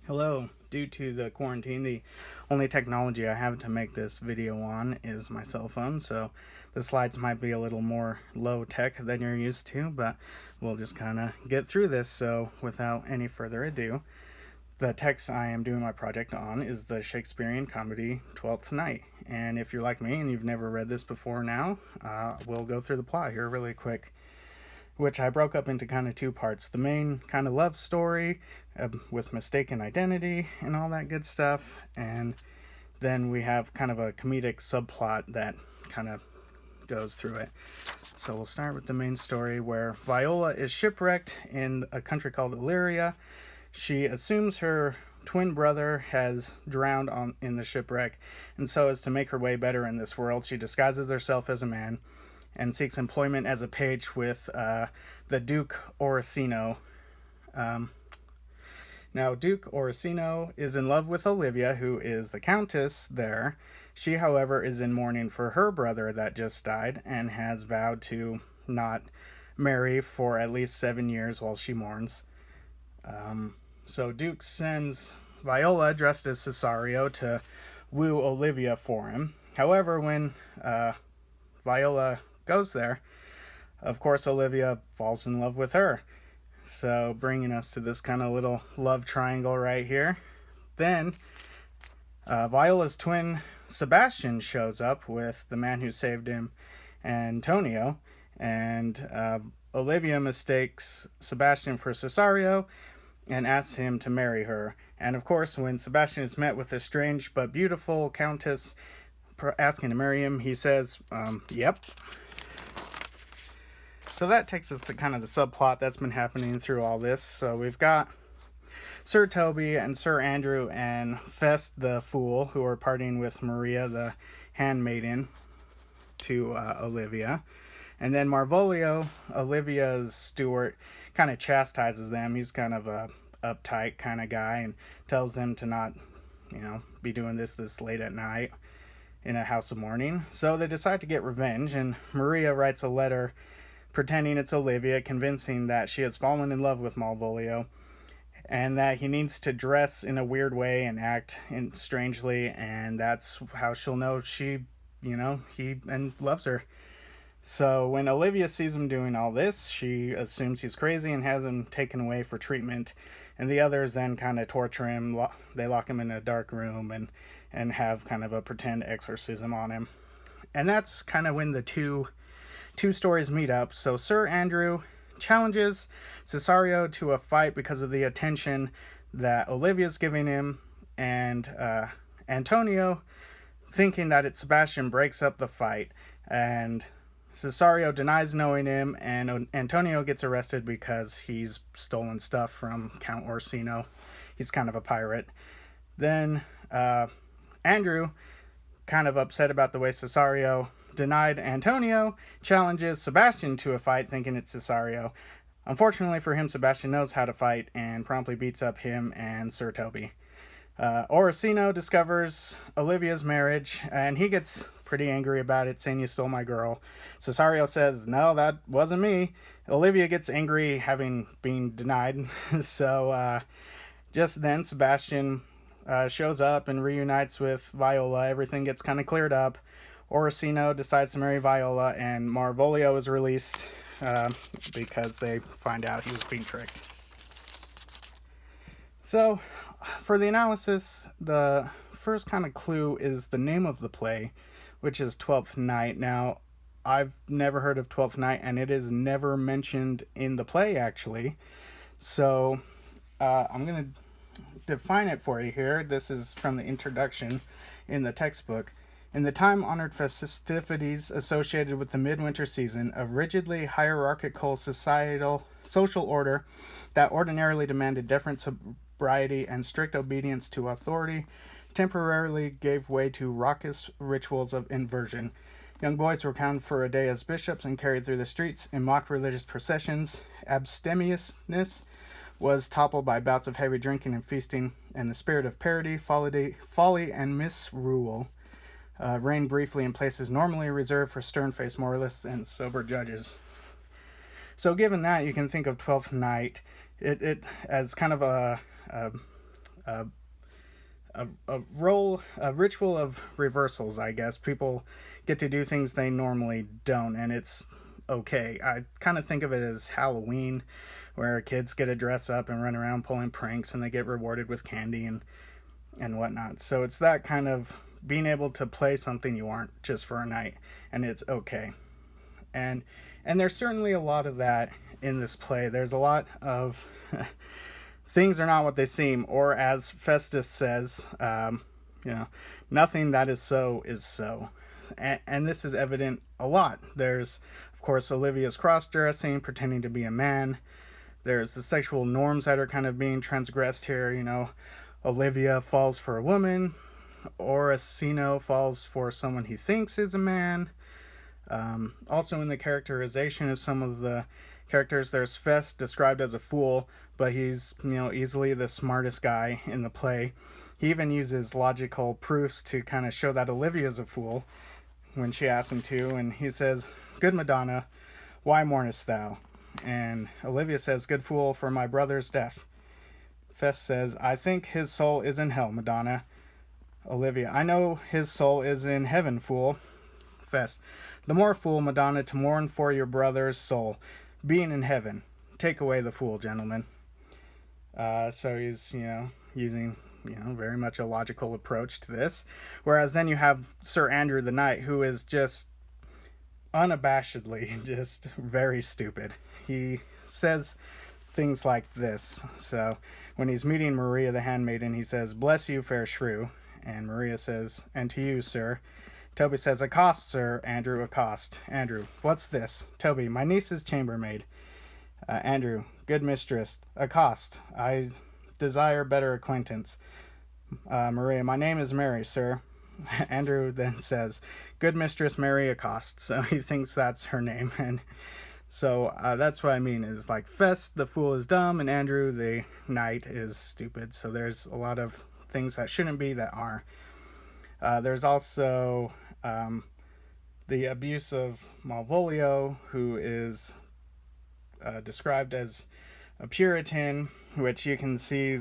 Hello. Due to the quarantine, the only technology I have to make this video on is my cell phone, so the slides might be a little more low tech than you're used to, but we'll just kind of get through this. So, without any further ado, the text I am doing my project on is the Shakespearean comedy Twelfth Night. And if you're like me and you've never read this before now, we'll go through the plot here really quick, which I broke up into kind of two parts. The main kind of love story with mistaken identity and all that good stuff, and then we have kind of a comedic subplot that kind of goes through it. So we'll start with the main story where Viola is shipwrecked in a country called Illyria. She assumes her twin brother has drowned in the shipwreck, and so as to make her way better in this world, she disguises herself as a man and seeks employment as a page with the Duke Orsino. Now, Duke Orsino is in love with Olivia, who is the Countess there. She, however, is in mourning for her brother that just died and has vowed to not marry for at least 7 years while she mourns. So Duke sends Viola, dressed as Cesario, to woo Olivia for him. However, when Viola goes there, of course, Olivia falls in love with her. So, bringing us to this kind of little love triangle right here. Then, Viola's twin Sebastian shows up with the man who saved him, Antonio, and Olivia mistakes Sebastian for Cesario and asks him to marry her. And of course, when Sebastian is met with a strange but beautiful countess asking to marry him, he says, yep. So that takes us to kind of the subplot that's been happening through all this. So we've got Sir Toby and Sir Andrew and Fest the Fool, who are partying with Maria, the handmaiden, to Olivia. And then Marvolio, Olivia's steward, kind of chastises them. He's kind of a uptight kind of guy and tells them to not, be doing this late at night in a house of mourning. So they decide to get revenge, and Maria writes a letter pretending it's Olivia, convincing that she has fallen in love with Malvolio and that he needs to dress in a weird way and act strangely, and that's how she'll know he loves her. So when Olivia sees him doing all this, she assumes he's crazy and has him taken away for treatment, and the others then kind of torture him. They lock him in a dark room and have kind of a pretend exorcism on him. And that's kind of when the two stories meet up. So Sir Andrew challenges Cesario to a fight because of the attention that Olivia's giving him, and Antonio, thinking that it's Sebastian, breaks up the fight, and Cesario denies knowing him, and Antonio gets arrested because he's stolen stuff from Count Orsino. He's kind of a pirate. Then Andrew, kind of upset about the way Cesario denied Antonio, challenges Sebastian to a fight, thinking it's Cesario. Unfortunately for him, Sebastian knows how to fight and promptly beats up him and Sir Toby. Orsino discovers Olivia's marriage, and he gets pretty angry about it, saying, "You stole my girl." Cesario says, "No, that wasn't me." Olivia gets angry having been denied. So just then, Sebastian shows up and reunites with Viola. Everything gets kind of cleared up. Orsino decides to marry Viola, and Marvolio is released because they find out he was being tricked. So, for the analysis, the first kind of clue is the name of the play, which is Twelfth Night. Now, I've never heard of Twelfth Night, and it is never mentioned in the play, actually. So, I'm going to define it for you here. This is from the introduction in the textbook. In the time-honored festivities associated with the midwinter season, a rigidly hierarchical social order that ordinarily demanded deference, sobriety, and strict obedience to authority temporarily gave way to raucous rituals of inversion. Young boys were crowned for a day as bishops and carried through the streets in mock religious processions. Abstemiousness was toppled by bouts of heavy drinking and feasting, and the spirit of parody, folly, and misrule reigned briefly in places normally reserved for stern-faced moralists and sober judges. So given that, you can think of Twelfth Night it as kind of a a ritual of reversals, I guess. People get to do things they normally don't, and it's okay. I kind of think of it as Halloween, where kids get to dress up and run around pulling pranks, and they get rewarded with candy and whatnot. So it's that kind of being able to play something you aren't just for a night, and it's okay. And there's certainly a lot of that in this play. There's a lot of things are not what they seem, or as Festus says, nothing that is so is so. And this is evident a lot. There's, of course, Olivia's cross-dressing, pretending to be a man. There's the sexual norms that are kind of being transgressed here. Olivia falls for a woman. Orsino falls for someone he thinks is a man. Also in the characterization of some of the characters, there's Fest described as a fool, but he's, easily the smartest guy in the play. He even uses logical proofs to kind of show that Olivia's a fool when she asks him to, and he says, "Good Madonna, why mournest thou?" And Olivia says, "Good fool, for my brother's death." Fest says, "I think his soul is in hell, Madonna." Olivia, "I know his soul is in heaven, fool." Fest, "The more fool, Madonna, to mourn for your brother's soul, being in heaven. Take away the fool, gentlemen." So he's, using, very much a logical approach to this. Whereas then you have Sir Andrew the Knight, who is just unabashedly just very stupid. He says things like this. So when he's meeting Maria the handmaiden, he says, "Bless you, fair shrew." And Maria says, "And to you, sir." Toby says, "Accost, sir." Andrew, "Accost." Andrew, "What's this?" Toby, "My niece's chambermaid." Andrew, "Good mistress." Accost, "I desire better acquaintance." Maria, "My name is Mary, sir." Andrew then says, "Good mistress Mary Accost." So he thinks that's her name. And so that's what I mean, is like Fest, the fool, is dumb, and Andrew, the knight, is stupid. So there's a lot of things that shouldn't be that are. There's also the abuse of Malvolio, who is described as a Puritan, which you can see,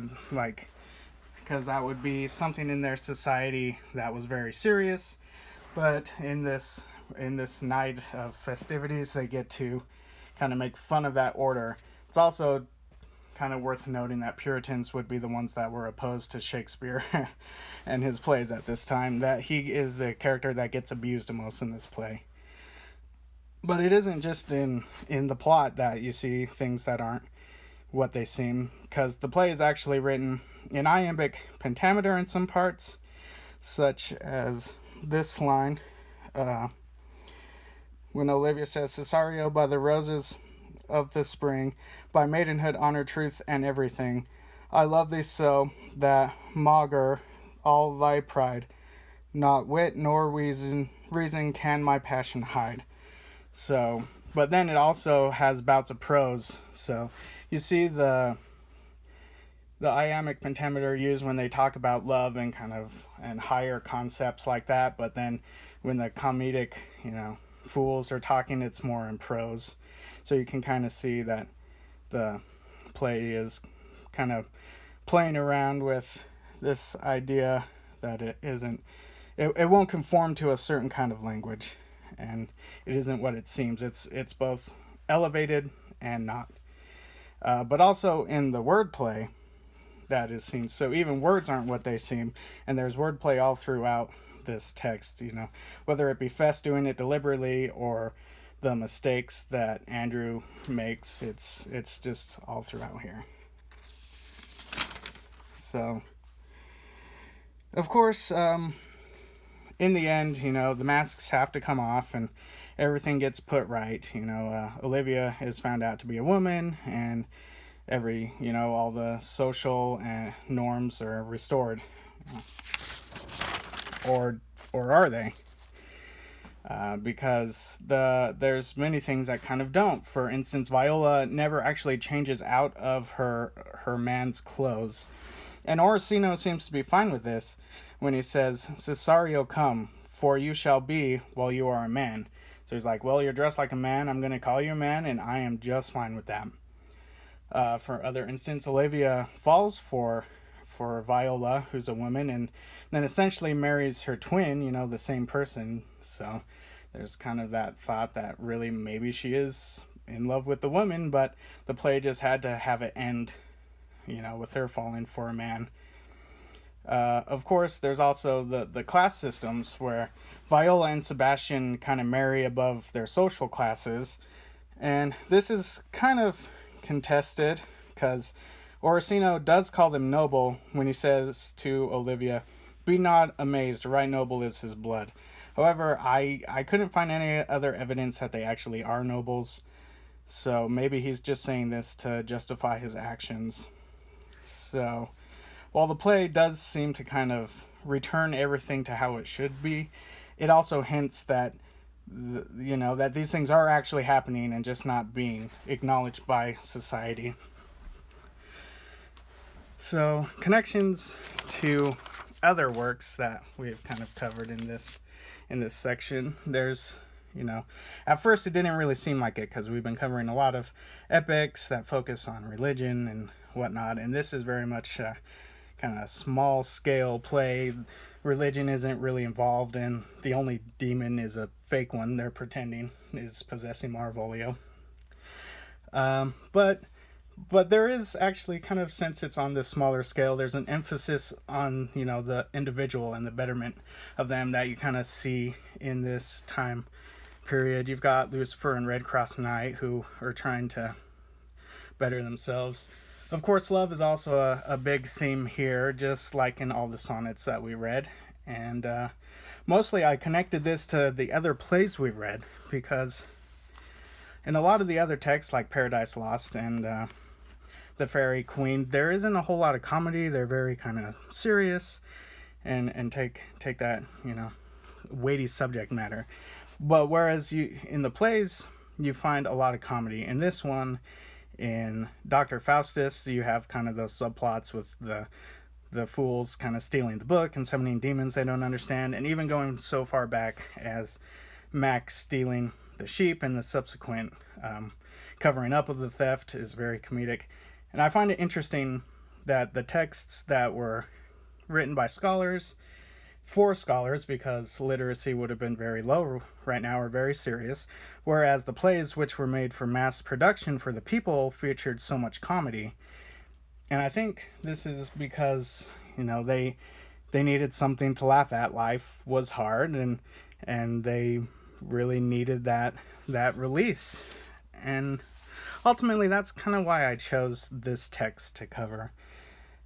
because that would be something in their society that was very serious. But in this night of festivities, they get to kind of make fun of that order. It's also kind of worth noting that Puritans would be the ones that were opposed to Shakespeare and his plays at this time, that he is the character that gets abused the most in this play. But it isn't just in the plot that you see things that aren't what they seem, because the play is actually written in iambic pentameter in some parts, such as this line, when Olivia says, "Cesario, by the roses of the spring, by maidenhood, honor, truth, and everything, I love thee so, that maugre all thy pride, not wit nor reason can my passion hide." So, but then it also has bouts of prose. So you see the iambic pentameter used when they talk about love and and higher concepts like that. But then when the comedic, fools are talking, it's more in prose. So you can kind of see that the play is kind of playing around with this idea that it won't conform to a certain kind of language, and it isn't what it seems. It's both elevated and not. But also in the wordplay that is seen. So even words aren't what they seem, and there's wordplay all throughout this text, whether it be Fest doing it deliberately or the mistakes that Andrew makes. It's just all throughout here. So, of course, in the end, the masks have to come off and everything gets put right. Olivia is found out to be a woman, and all the social norms are restored. Or are they? Because there's many things that kind of don't. For instance, Viola never actually changes out of her man's clothes. And Orsino seems to be fine with this when he says, "Cesario come, for you shall be while you are a man." So he's like, well, you're dressed like a man, I'm going to call you a man, and I am just fine with that. For other instance, Olivia falls for for Viola, who's a woman, and then essentially marries her twin, the same person. So there's kind of that thought that really maybe she is in love with the woman, but the play just had to have it end, with her falling for a man. Of course, there's also the class systems where Viola and Sebastian kind of marry above their social classes. And this is kind of contested because Orsino does call them noble when he says to Olivia, "Be not amazed, right noble is his blood." However, I couldn't find any other evidence that they actually are nobles. So maybe he's just saying this to justify his actions. So while the play does seem to kind of return everything to how it should be, it also hints that that these things are actually happening and just not being acknowledged by society. So connections to other works that we've kind of covered in this section. There's at first it didn't really seem like it because we've been covering a lot of epics that focus on religion and whatnot, and this is very much kind of small scale play. Religion isn't really involved, and the only demon is a fake one they're pretending is possessing Marvolio. But there is actually kind of, since it's on this smaller scale, there's an emphasis on the individual and the betterment of them that you kind of see in this time period. You've got Lucifer and Red Cross Knight who are trying to better themselves. Of course, love is also a big theme here, just like in all the sonnets that we read. And mostly I connected this to the other plays we read, because in a lot of the other texts, like Paradise Lost and The Fairy Queen, there isn't a whole lot of comedy. They're very kind of serious and take that, weighty subject matter. But whereas in the plays, you find a lot of comedy. In this one, in Dr. Faustus, you have kind of those subplots with the fools kind of stealing the book and summoning demons they don't understand, and even going so far back as Max stealing the sheep and the subsequent covering up of the theft is very comedic. And I find it interesting that the texts that were written by scholars, for scholars, because literacy would have been very low right now, are very serious, whereas the plays which were made for mass production for the people featured so much comedy. And I think this is because they needed something to laugh at. Life was hard, and they really needed that release. And ultimately that's kind of why I chose this text to cover,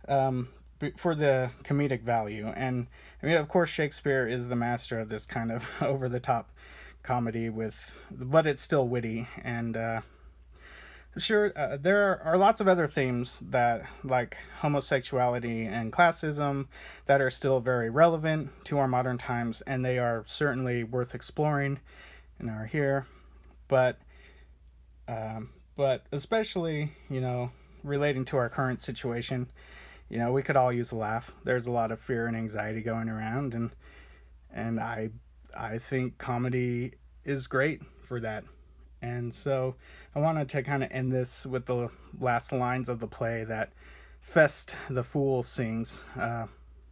for the comedic value. And I mean, of course, Shakespeare is the master of this kind of over-the-top comedy, but it's still witty. And sure, there are lots of other themes that, like homosexuality and classism, that are still very relevant to our modern times, and they are certainly worth exploring and are here. But especially, relating to our current situation, we could all use a laugh. There's a lot of fear and anxiety going around, and I think comedy is great for that. And so I wanted to kind of end this with the last lines of the play that Fest the Fool sings.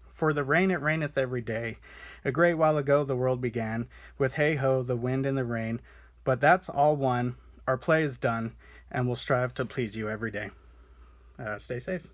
For the rain it raineth every day. A great while ago the world began, with hey-ho, the wind and the rain. But that's all one. Our play is done, and we'll strive to please you every day. Stay safe.